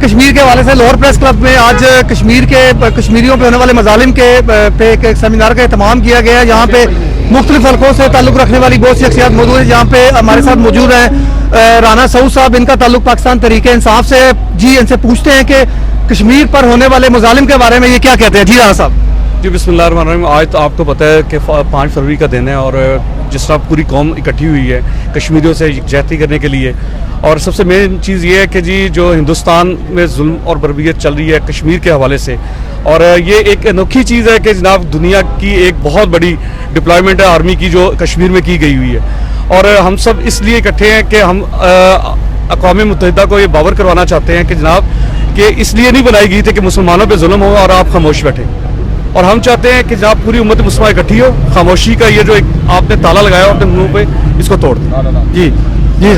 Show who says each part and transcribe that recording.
Speaker 1: کشمیر کے حوالے سے لاہور پریس کلب میں آج کشمیریوں پہ ہونے والے مظالم کے پہ ایک سیمینار کا اہتمام کیا گیا ہے، جہاں پہ مختلف حلقوں سے تعلق رکھنے والی بہت سی شخصیات موجود ہیں. جہاں پہ ہمارے ساتھ موجود ہیں رانا سعود صاحب، ان کا تعلق پاکستان تحریک انصاف سے. جی ان سے پوچھتے ہیں کہ کشمیر پر ہونے والے مظالم کے بارے میں یہ کیا کہتے ہیں. جی رانا صاحب.
Speaker 2: جی بسم اللہ الرحمن الرحیم. آج تو آپ کو پتہ ہے کہ 5 فروری کا دن ہے اور جس طرح پوری قوم اکٹھی ہوئی ہے کشمیریوں سے یکجہتی کرنے کے لیے، اور سب سے مین چیز یہ ہے کہ جی جو ہندوستان میں ظلم اور بربریت چل رہی ہے کشمیر کے حوالے سے، اور یہ ایک انوکھی چیز ہے کہ جناب دنیا کی ایک بہت بڑی ڈپلائمنٹ ہے آرمی کی جو کشمیر میں کی گئی ہوئی ہے. اور ہم سب اس لیے اکٹھے ہیں کہ ہم اقوام متحدہ کو یہ باور کروانا چاہتے ہیں کہ جناب کہ اس لیے نہیں بنائی گئی تھی کہ مسلمانوں پہ ظلم ہو اور آپ خاموش بیٹھیں، اور ہم چاہتے ہیں کہ جناب پوری امت مسلمہ اکٹھی ہو، خاموشی کا یہ جو ایک آپ نے تالا لگایا اپنے منہ پہ اس کو توڑ دیں. جی
Speaker 1: جی